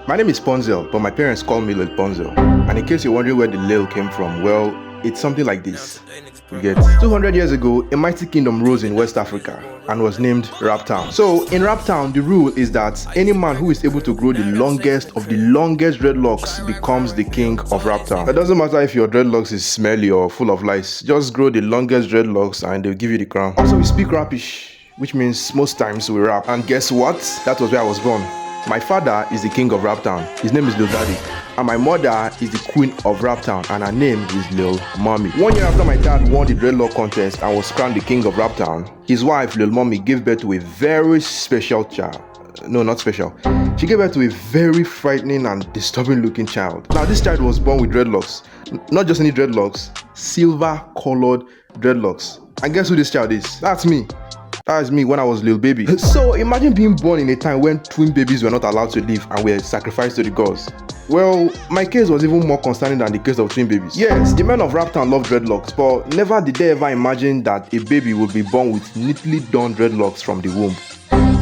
My name is Ponzel, but my parents call me Lil Ponzel. And in case you're wondering where the Lil came from, well, it's something like this. You get 200 years ago, a mighty kingdom rose in West Africa and was named Raptown. So in Raptown, the rule is that any man who is able to grow the longest of the longest dreadlocks becomes the king of Raptown. It doesn't matter if your dreadlocks is smelly or full of lice, just grow the longest dreadlocks and they'll give you the crown. Also, we speak Rapish, which means most times we rap. And guess what? That was where I was born. My father is the king of Raptown. His name is Lil Daddy. And my mother is the queen of Raptown, and her name is Lil Mommy. 1 year after my dad won the dreadlock contest and was crowned the king of Raptown, his wife, Lil Mommy, gave birth to a very special child. No, not special. She gave birth to a very frightening and disturbing looking child. Now, this child was born with dreadlocks. Not just any dreadlocks, silver colored dreadlocks. And guess who this child is? That's me. That was me when I was a little baby. So imagine being born in a time when twin babies were not allowed to live and were sacrificed to the gods. Well, my case was even more concerning than the case of twin babies. Yes, the men of Raptown love dreadlocks, but never did they ever imagine that a baby would be born with neatly done dreadlocks from the womb.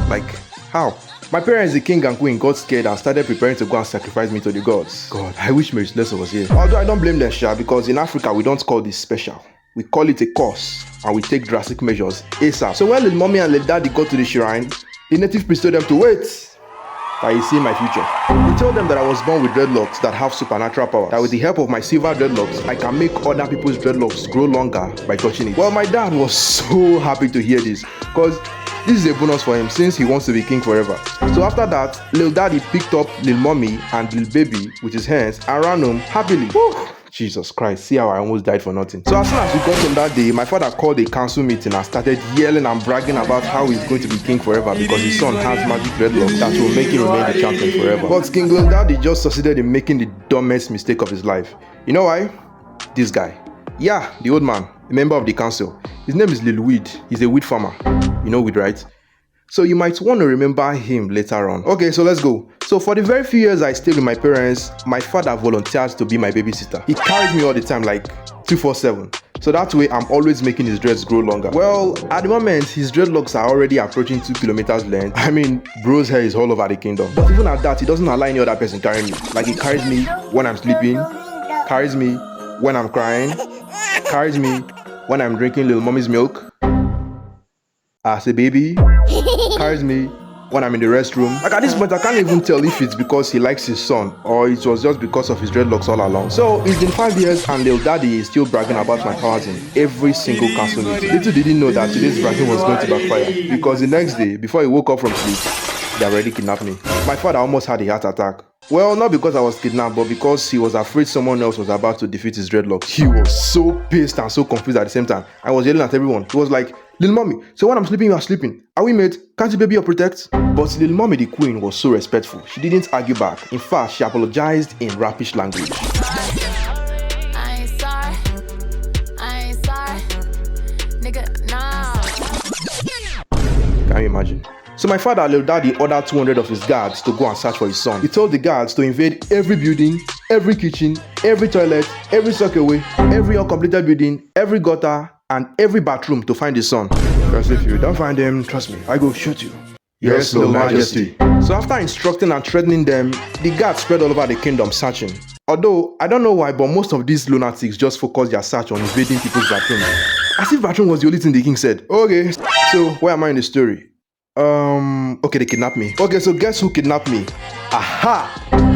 Like, how? My parents, the king and queen, got scared and started preparing to go and sacrifice me to the gods. God, I wish Mary Slessor was here. Although I don't blame them, Sha, because in Africa we don't call this special. We call it a curse, and we take drastic measures ASAP. So when Lil Mommy and Lil Daddy got to the shrine, the native priest told them to wait, that you see my future. He told them that I was born with dreadlocks that have supernatural power, that with the help of my silver dreadlocks, I can make other people's dreadlocks grow longer by touching it. Well, my dad was so happy to hear this, because this is a bonus for him since he wants to be king forever. So after that, Lil Daddy picked up Lil Mommy and Lil Baby with his hands and ran home happily. Woo! Jesus Christ, see how I almost died for nothing. So as soon as we got home that day, my father called a council meeting and started yelling and bragging about how he's going to be king forever because his son has magic dreadlocks that will make him remain the champion forever. But King Lil Daddy just succeeded in making the dumbest mistake of his life. You know why? This guy. Yeah, the old man, a member of the council. His name is Lil Weed. He's a weed farmer. You know weed, right? So you might want to remember him later on. Okay, so let's go. So for the very few years I stayed with my parents, my father volunteered to be my babysitter. He carried me all the time, like 247. So that way I'm always making his dreads grow longer. Well, at the moment, his dreadlocks are already approaching 2 kilometers length. I mean, bro's hair is all over the kingdom. But even at that, he doesn't allow any other person carrying me. Like he carries me when I'm sleeping, carries me when I'm crying, carries me when I'm drinking Lil Mommy's milk as a baby, carries me when I'm in the restroom. Like at this point, I can't even tell if it's because he likes his son or it was just because of his dreadlocks all along. So it's been 5 years and Lil Daddy is still bragging about my powers in every single council meeting. Little did he know that today's bragging was going to backfire, because the next day, before he woke up from sleep, they already kidnapped me. My father almost had a heart attack. Well, not because I was kidnapped, but because he was afraid someone else was about to defeat his dreadlocks. He was so pissed and so confused at the same time. I was yelling at everyone. He was like, Lil Mommy, so when I'm sleeping, you are sleeping. Are we mate? Can't you baby or protect? But Lil Mommy, the queen, was so respectful. She didn't argue back. In fact, she apologized in Rapish language. I ain't sorry. Nigga, nah. Can you imagine? So my father, Lil Daddy, ordered 200 of his guards to go and search for his son. He told the guards to invade every building, every kitchen, every toilet, every sockaway, every uncompleted building, every gutter, and every bathroom to find his son. Because if you don't find him, trust me, I go shoot you. Yes, Your Majesty. So after instructing and threatening them, the guards spread all over the kingdom searching. Although, I don't know why, but most of these lunatics just focus their search on invading people's bathrooms. As if bathroom was the only thing the king said. Okay, so where am I in the story? Okay, they kidnapped me. Okay, so guess who kidnapped me? Aha!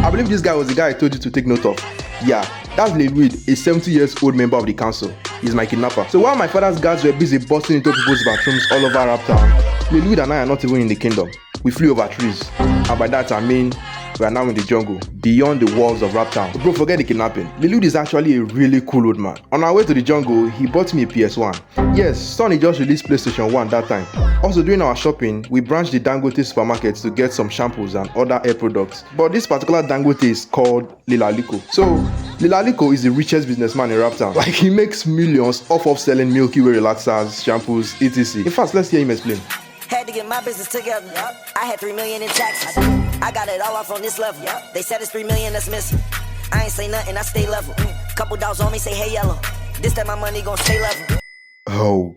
I believe this guy was the guy I told you to take note of. Yeah, that's Lil Weed, a 70-year-old member of the council. He's my kidnapper. So while my father's guards were busy busting into people's bathrooms all over Raptown, Lil Weed and I are not even in the kingdom. We flew over trees. And by that I mean, we are now in the jungle, beyond the walls of Raptown. Bro, forget the kidnapping. Lil Weed is actually a really cool old man. On our way to the jungle, he bought me a PS1. Yes, Sony just released PlayStation 1 that time. Also, during our shopping, we branched the Dangote supermarket to get some shampoos and other hair products. But this particular Dangote is called Lil Aliko. So, Lil Aliko is the richest businessman in Raptown. Like, he makes millions off of selling Milky Way relaxers, shampoos, etc. In fact, let's hear him explain. Had to get my business together. I had 3 million in taxes. I got it all off on this level. They said it's 3 million that's missing. I ain't say nothing, I stay level. Couple dollars on me say hey yellow. This time my money gon' stay level.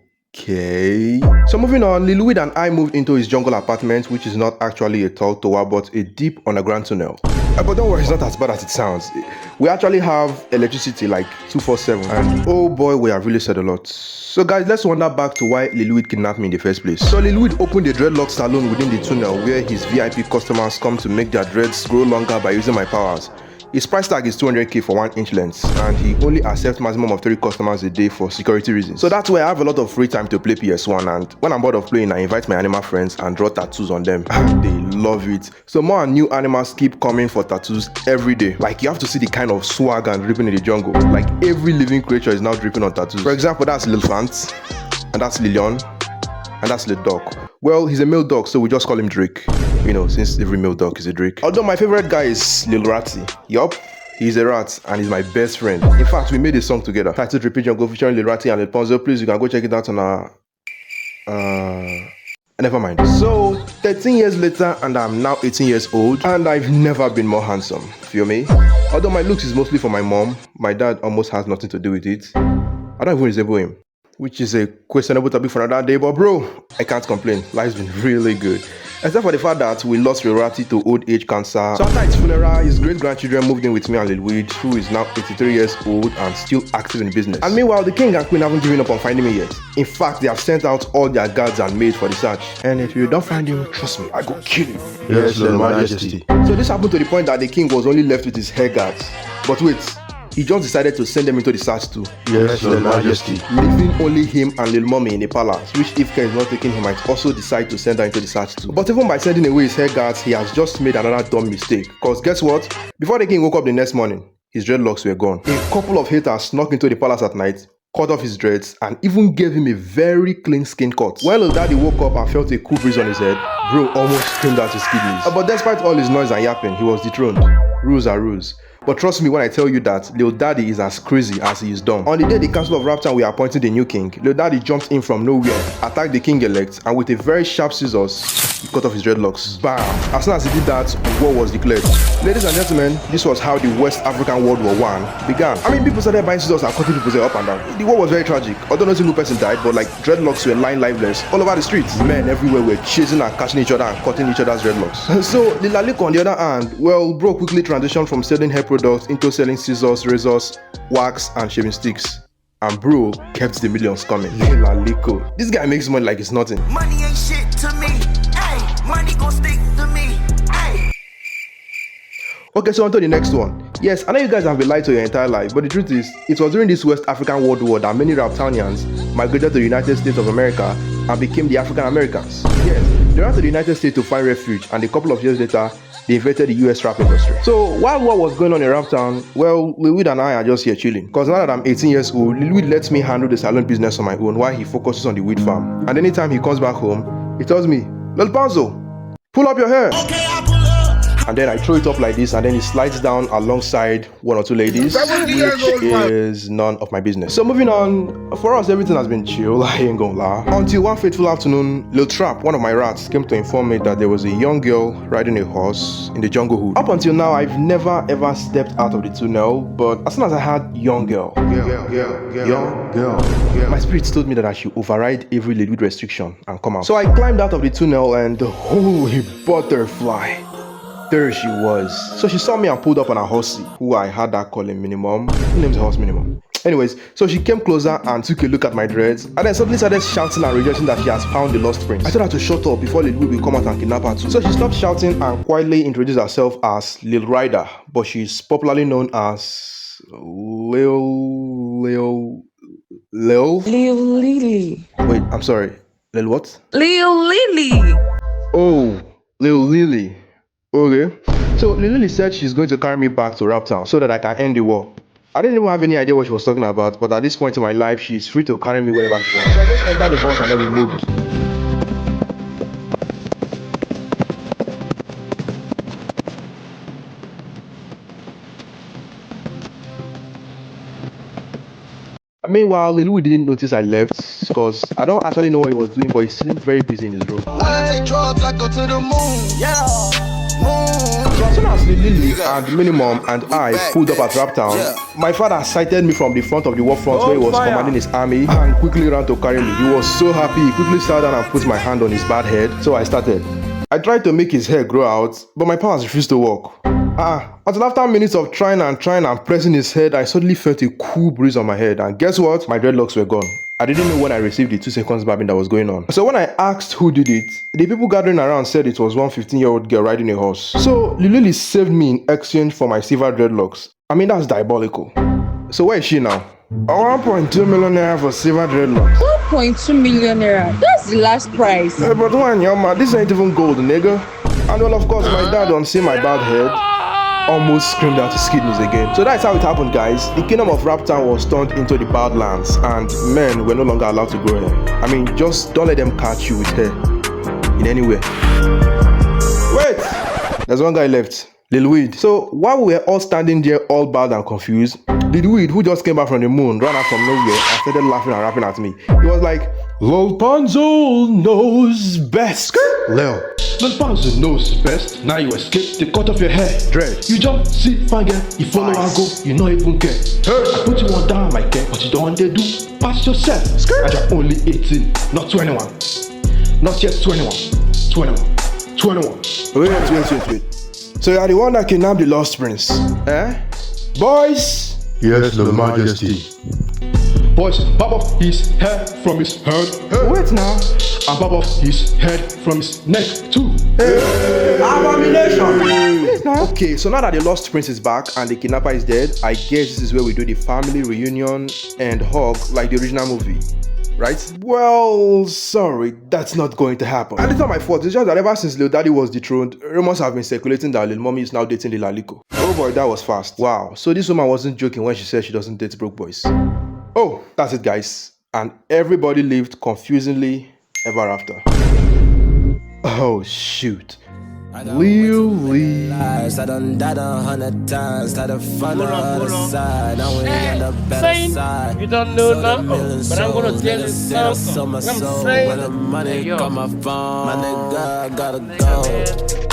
Okay. So moving on, Lil Weed and I moved into his jungle apartment, which is not actually a tall tower, but a deep underground tunnel. But don't worry, it's not as bad as it sounds. We actually have electricity like 247, and oh boy, we have really said a lot. So guys, let's wander back to why Lil Weed kidnapped me in the first place. So Lil Weed opened a dreadlock salon within the tunnel where his VIP customers come to make their dreads grow longer by using my powers. His price tag is 200k for 1 inch length, and he only accepts maximum of 3 customers a day for security reasons. So that's why I have a lot of free time to play PS1, and when I'm bored of playing, I invite my animal friends and draw tattoos on them. And they love it. So more new animals keep coming for tattoos every day. Like, you have to see the kind of swag and dripping in the jungle. Like, every living creature is now dripping on tattoos. For example, that's Lil Fant, and that's Lilion, and that's Lil Dog. Well, he's a male dog, so we just call him Drake. You know, since every male dog is a Drake. Although my favorite guy is Lil Ratty. Yup, he's a rat and he's my best friend. In fact, we made a song together titled Repeat Jungle featuring Lil Ratty and Lil Ponzo. Please, you can go check it out on our... never mind. So, 13 years later, and I'm now 18 years old, and I've never been more handsome. Feel me? Although my looks is mostly for my mom, my dad almost has nothing to do with it. I don't even resemble him, which is a questionable topic for another day, but bro, I can't complain. Life's been really good. Except for the fact that we lost Lil Ratty to old age cancer. So after his funeral, his great-grandchildren moved in with me and Lil Weed, who is now 83 years old and still active in business. And meanwhile, the king and queen haven't given up on finding me yet. In fact, they have sent out all their guards and maids for the search. And if you don't find him, trust me, I go kill you. Yes, Your Majesty. So this happened to the point that the king was only left with his hair guards. But wait, he just decided to send them into the search too. Yes, Your Majesty. Leaving only him and Lil Mommy in the palace, which if K is not taking, he might also decide to send her into the search too. But even by sending away his hair guards, he has just made another dumb mistake. Cause guess what? Before the king woke up the next morning, his dreadlocks were gone. A couple of haters snuck into the palace at night, cut off his dreads, and even gave him a very clean skin cut. When Lil Daddy woke up and felt a cool breeze on his head, bro almost screamed out his kidneys. But despite all his noise and yapping, he was dethroned. Rules are rules. But trust me when I tell you that Lil Daddy is as crazy as he is dumb. On the day the Council of Raptown were appointing the new king, Lil Daddy jumped in from nowhere, attacked the king-elect, and with a very sharp scissors, he cut off his dreadlocks. Bam! As soon as he did that, war was declared. Ladies and gentlemen, this was how the West African World War I began. I mean, people started buying scissors and cutting people's hair up and down. The war was very tragic. Although no single person died, but like dreadlocks were lying lifeless all over the streets. Men everywhere were chasing and catching each other and cutting each other's dreadlocks. So Lil Aliko, on the other hand, well, bro quickly transitioned from selling hair products into selling scissors, razors, wax, and shaving sticks. And bro kept the millions coming. Lil Aliko. This guy makes money like it's nothing. Money ain't shit to me. Ay, money gon' stick to me. Ay. Okay, so on to the next one. Yes, I know you guys have been lied to your entire life, but the truth is, it was during this West African World War that many Raptownians migrated to the United States of America and became the African Americans. Yes, they ran to the United States to find refuge, and a couple of years later, they invaded the US rap industry. So while what was going on in Raptown, well, Lil Weed and I are just here chilling. Cause now that I'm 18 years old, Lil Weed lets me handle the salon business on my own while he focuses on the weed farm. And anytime he comes back home, he tells me, Lil Ponzo, pull up your hair. Okay, I pull up. And then I throw it up like this, and then it slides down alongside one or two ladies, which is none of my business. So moving on, for us everything has been chill, I ain't gonna lie. Until one fateful afternoon, Lil Trap, one of my rats, came to inform me that there was a young girl riding a horse in the jungle hood. Up until now, I've never ever stepped out of the tunnel, but as soon as I had young girl, my spirit told me that I should override every Lil Weed restriction and come out. So I climbed out of the tunnel and holy butterfly, there she was. So she saw me and pulled up on a horsey, who I had that calling Minimum. Who names the horse Minimum? Anyways, so she came closer and took a look at my dreads, and then suddenly started shouting and rejoicing that she has found the lost prince. I told her to shut up before Lil Weed will come out and kidnap her too. So she stopped shouting and quietly introduced herself as Lil Ryder, but she's popularly known as Lil Lily. Wait, I'm sorry. Lil what? Lil Lily. Oh, Lil Lily. Okay. So Lil Lily said she's going to carry me back to Raptown so that I can end the war. I didn't even have any idea what she was talking about, but at this point in my life, she's free to carry me wherever she wants. So I just entered the bus and then we moved. Meanwhile, Lil Weed didn't notice I left because I don't actually know what he was doing, but he seemed very busy in his room. I take drugs, I go to the moon. Yeah, moon. So as soon as Lily and Minimum and I pulled up at Raptown, my father sighted me from the front of the war front where he was commanding his army and quickly ran to carry me. He was so happy, he quickly sat down and put my hand on his bad head, so I started. I tried to make his hair grow out, but my powers refused to work. Until after minutes of trying and pressing his head, I suddenly felt a cool breeze on my head, and guess what? My dreadlocks were gone. I didn't know when I received the 2 seconds babbing that was going on. So when I asked who did it, the people gathering around said it was one 15-year-old girl riding a horse. So Lily saved me in exchange for my silver dreadlocks. I mean, that's diabolical. So where is she now? 1.2 million naira for silver dreadlocks. 1.2 million naira. That's the last price. But one, this ain't even gold, nigga. And well, of course, my dad don't see my bad head. Almost screamed out his kidneys again. So that's how it happened, guys. The kingdom of Raptown was turned into the Badlands, and men were no longer allowed to grow hair. I mean, just don't let them catch you with hair in any way. Wait! There's one guy left. Lil Weed. So while we were all standing there all bad and confused, Lil Weed, who just came back from the moon, ran out from nowhere and started laughing and rapping at me. He was like, Lil Ponzo knows best. Lil Ponzo knows best. Now you escape the cut off your hair. Dread. You just sit fine girl. You follow and go. You not even care. I put you on down my care, but you don't want to do. Pass yourself. And you're only 18, not 21. Not yet 21. 21. Wait. So you are the one that kidnapped the lost prince, eh? Boys! Yes, Your Majesty. Boys, bob off his hair from his head. Wait now. And bob off his head from his neck too. Abomination! Okay, so now that the lost prince is back and the kidnapper is dead, I guess this is where we do the family reunion and hug like the original movie. Right? Well, sorry, that's not going to happen. And it's not my fault, it's just that ever since Lil Daddy was dethroned, rumors have been circulating that Lil Mommy is now dating Lil Aliko. Oh boy, that was fast. Wow, so this woman wasn't joking when she said she doesn't date broke boys. Oh, that's it guys. And everybody lived confusingly ever after. Oh shoot. Lil Lee. I done died 100 times, had a fun on the other side. Now we on the better side. You don't know now, but I'm gonna tell you something. I'm saying, when the money come my phone, my nigga gotta go.